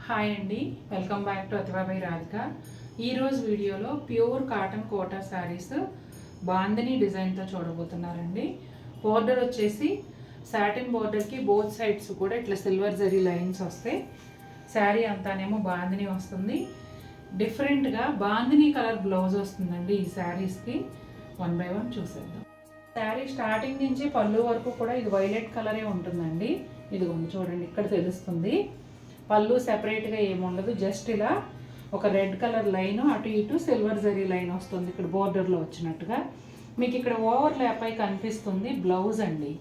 Hi అండి, welcome back to Athiva by Radhika. ఈరోజు వీడియోలో ప్యూర్ కాటన్ కోటా శారీస్ బాందిని డిజైన్తో చూడబోతున్నారండి. బోర్డర్ వచ్చేసి సాటిన్ బోర్డర్కి బోత్ సైడ్స్ కూడా ఇట్లా సిల్వర్ జరీ లైన్స్ వస్తాయి. శారీ అంతానేమో బాందిని వస్తుంది. డిఫరెంట్గా బాందిని కలర్ బ్లౌజ్ వస్తుందండి ఈ శారీస్కి. వన్ బై వన్ చూసేద్దాం. శారీ స్టార్టింగ్ నుంచి పళ్ళు వరకు కూడా ఇది వైలెట్ కలరే ఉంటుందండి. ఇదిగోండి చూడండి, ఇక్కడ తెలుస్తుంది. పళ్ళు సెపరేట్గా ఏముండదు, జస్ట్ ఇలా ఒక రెడ్ కలర్ లైన్ అటు ఇటు సిల్వర్ జరీ లైన్ వస్తుంది ఇక్కడ బోర్డర్లో వచ్చినట్టుగా. మీకు ఇక్కడ ఓవర్ ల్యాప్ అయి కనిపిస్తుంది బ్లౌజ్ అండి.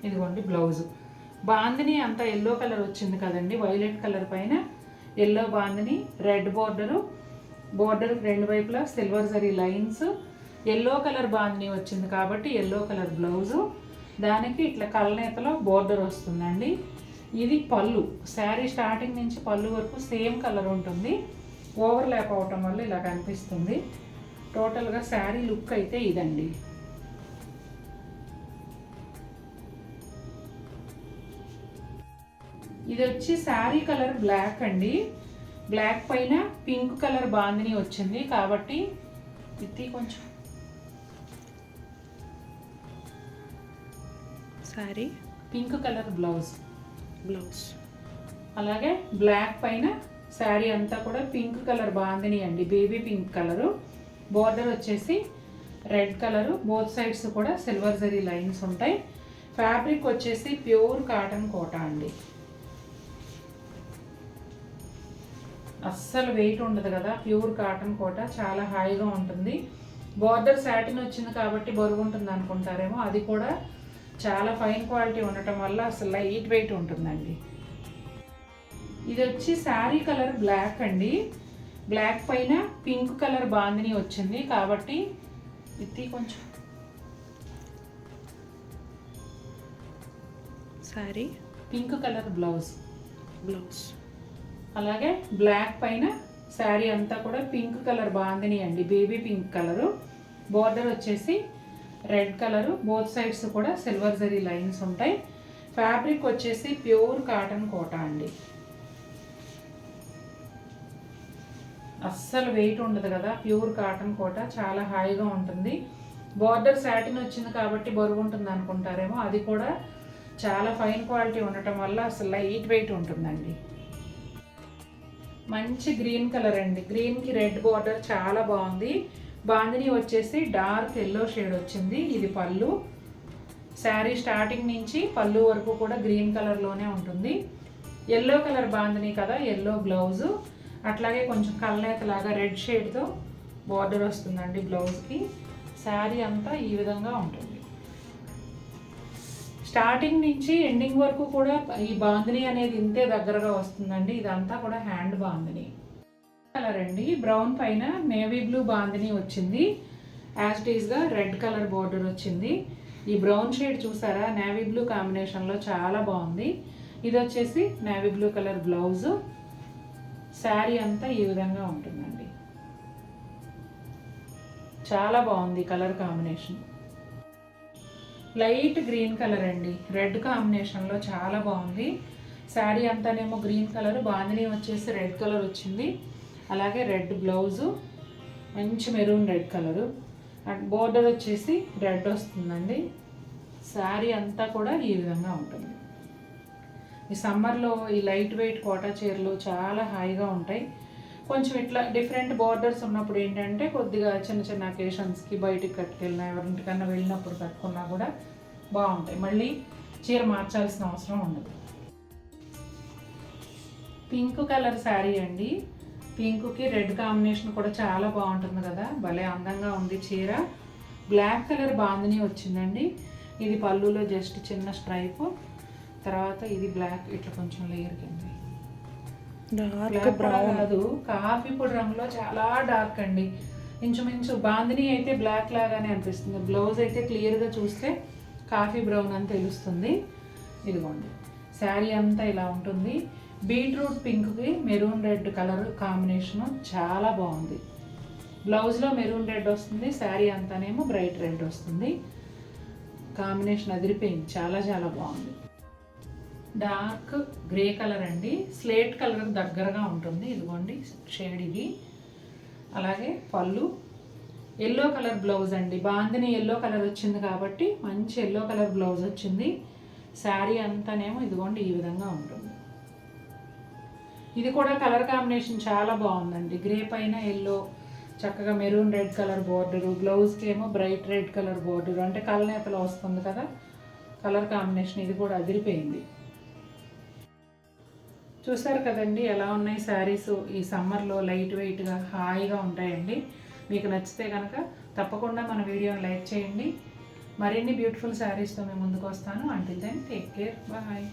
ఇదిగోండి బ్లౌజ్. బాందిని అంతా ఎల్లో కలర్ వచ్చింది కదండి, వైలెట్ కలర్ పైన ఎల్లో బాందిని, రెడ్ బోర్డర్ రెండు వైపులా silver zari lines, yellow colour bandhani వచ్చింది కాబట్టి ఎల్లో కలర్ బ్లౌజు, దానికి ఇట్లా కలనేతలో బోర్డర్ వస్తుందండి. ఇది పళ్ళు. శారీ స్టార్టింగ్ నుంచి పళ్ళు వరకు సేమ్ కలర్ ఉంటుంది. ఓవర్ ల్యాప్ అవటం వల్ల ఇలా కనిపిస్తుంది. టోటల్గా శారీ లుక్ అయితే ఇదండి. ఇది వచ్చి శారీ కలర్ బ్లాక్ అండి. బ్లాక్ పైన పింక్ కలర్ బాందిని వచ్చింది కాబట్టి ఇది కొంచెం శారీ పింక్ కలర్ బ్లౌజ్. అలాగే బ్లాక్ పైన శారీ అంతా కూడా పింక్ కలర్ బాందిని అండి, బేబీ పింక్ కలరు. బోర్డర్ వచ్చేసి రెడ్ కలరు, బోత్ సైడ్స్ కూడా సిల్వర్ జరీ లైన్స్ ఉంటాయి. ఫ్యాబ్రిక్ వచ్చేసి ప్యూర్ కాటన్ కోటా అండి. అస్సలు వెయిట్ ఉండదు కదా, ప్యూర్ కాటన్ కోటా చాలా హాయిగా ఉంటుంది. బోర్డర్ సాటిన్ వచ్చింది కాబట్టి బరువు ఉంటుంది అనుకుంటారేమో, అది కూడా చాలా ఫైన్ క్వాలిటీ ఉండటం వల్ల అసలు లైట్ వెయిట్ ఉంటుందండి. ఇది వచ్చి శారీ కలర్ బ్లాక్ అండి. బ్లాక్ పైన పింక్ కలర్ బాందిని వచ్చింది కాబట్టి ఇది కొంచెం శారీ పింక్ కలర్ బ్లౌజ్. అలాగే బ్లాక్ పైన శారీ అంతా కూడా పింక్ కలర్ బాందిని అండి, బేబీ పింక్ కలరు. బోర్డర్ వచ్చేసి రెడ్ కలరు, బోత్ సైడ్స్ కూడా సిల్వర్ జరీ లైన్స్ ఉంటాయి. ఫ్యాబ్రిక్ వచ్చేసి ప్యూర్ కాటన్ కోటా అండి. అస్సలు వెయిట్ ఉండదు కదా, ప్యూర్ కాటన్ కోటా చాలా హాయిగా ఉంటుంది. బోర్డర్ సాటిన్ వచ్చింది కాబట్టి బరువు ఉంటుంది అనుకుంటారేమో, అది కూడా చాలా ఫైన్ క్వాలిటీ ఉండటం వల్ల అసలు లైట్ వెయిట్ ఉంటుందండి. మంచి గ్రీన్ కలర్ అండి. గ్రీన్కి రెడ్ బోర్డర్ చాలా బాగుంది. బాందిని వచ్చేసి డార్క్ ఎల్లో షేడ్ వచ్చింది. ఇది పళ్ళు. శారీ స్టార్టింగ్ నుంచి పళ్ళు వరకు కూడా గ్రీన్ కలర్లోనే ఉంటుంది. ఎల్లో కలర్ బాందిని కదా, ఎల్లో బ్లౌజు. అట్లాగే కొంచెం కల్నేతలాగా రెడ్ షేడ్తో బార్డర్ వస్తుందండి బ్లౌజ్కి. శారీ అంతా ఈ విధంగా ఉంటుంది. స్టార్టింగ్ నుంచి ఎండింగ్ వరకు కూడా ఈ బాందిని అనేది ఇంతే దగ్గరగా వస్తుందండి. ఇదంతా కూడా హ్యాండ్ బాందిని కలర్ అండి. బ్రౌన్ పైన నేవీ బ్లూ బాందిని వచ్చింది. యాజ్ ఇట్ ఈస్గా రెడ్ కలర్ బోర్డర్ వచ్చింది. ఈ బ్రౌన్ షేడ్ చూసారా, నేవీ బ్లూ కాంబినేషన్లో చాలా బాగుంది. ఇది వచ్చేసి navy blue colour blouse. Sari అంతా ఈ విధంగా ఉంటుందండి. చాలా బాగుంది colour combination. Light green colour అండి, రెడ్ కాంబినేషన్లో చాలా బాగుంది. శారీ అంతానేమో గ్రీన్ కలర్, బాందిని వచ్చేసి రెడ్ కలర్ వచ్చింది. అలాగే రెడ్ బ్లౌజు, మంచి మెరూన్ రెడ్ కలరు. బోర్డర్ వచ్చేసి రెడ్ వస్తుందండి. శారీ అంతా కూడా ఈ విధంగా ఉంటుంది. ఈ సమ్మర్లో ఈ లైట్ వెయిట్ కోటా చీరలు చాలా హాయిగా ఉంటాయి. కొంచెం ఇట్లా డిఫరెంట్ బోర్డర్స్ ఉన్నప్పుడు ఏంటంటే కొద్దిగా చిన్న చిన్న అకేషన్స్కి బయటికి కట్టుకెళ్ళినా, ఎవరింటికన్నా వెళ్ళినప్పుడు కట్టుకున్నా కూడా బాగుంటాయి. మళ్ళీ చీర మార్చాల్సిన అవసరం ఉండదు. పింక్ కలర్ శారీ అండి. పింక్కి రెడ్ కాంబినేషన్ కూడా చాలా బాగుంటుంది కదా, భలే అందంగా ఉంది చీర. బ్లాక్ కలర్ బాందిని వచ్చిందండి. ఇది పళ్ళులో జస్ట్ చిన్న స్ట్రైప్, తర్వాత ఇది బ్లాక్ ఇట్లా కొంచెం లేయర్ కింద కాదు, కాఫీ పొడి రంగులో చాలా డార్క్ అండి. ఇంచుమించు బాందిని అయితే బ్లాక్ లాగానే అనిపిస్తుంది. బ్లౌజ్ అయితే క్లియర్గా చూస్తే కాఫీ బ్రౌన్ అని తెలుస్తుంది. ఇదిగోండి శారీ అంతా ఇలా ఉంటుంది. బీట్రూట్ పింక్కి మెరూన్ రెడ్ కలర్ కాంబినేషను చాలా బాగుంది. బ్లౌజ్లో మెరూన్ రెడ్ వస్తుంది, శారీ అంతానేమో బ్రైట్ రెడ్ వస్తుంది. కాంబినేషన్ అదిరిపోయింది, చాలా చాలా బాగుంది. డార్క్ గ్రే కలర్ అండి, స్లేట్ కలర్ దగ్గరగా ఉంటుంది. ఇదిగోండి షేడ్ ఇది. అలాగే పళ్ళు ఎల్లో కలర్ బ్లౌజ్ అండి, బాందిని ఎల్లో కలర్ వచ్చింది కాబట్టి మంచి ఎల్లో కలర్ బ్లౌజ్ వచ్చింది. శారీ అంతానేమో ఇదిగోండి ఈ విధంగా ఉంటుంది. ఇది కూడా కలర్ కాంబినేషన్ చాలా బాగుందండి. గ్రే పైన ఎల్లో, చక్కగా మెరూన్ రెడ్ కలర్ బోర్డరు, బ్లౌజ్కి ఏమో బ్రైట్ రెడ్ కలర్ బోర్డరు, అంటే కలనేతలో వస్తుంది కదా కలర్ కాంబినేషన్. ఇది కూడా అదిరిపోయింది. చూసారు కదండి ఎలా ఉన్నాయి శారీస్. ఈ సమ్మర్లో లైట్ వెయిట్గా హాయిగా ఉంటాయండి. మీకు నచ్చితే కనుక తప్పకుండా మన వీడియోని లైక్ చేయండి. మరిన్ని బ్యూటిఫుల్ శారీస్తో మేము ముందుకు వస్తాను. Until then take care, bye.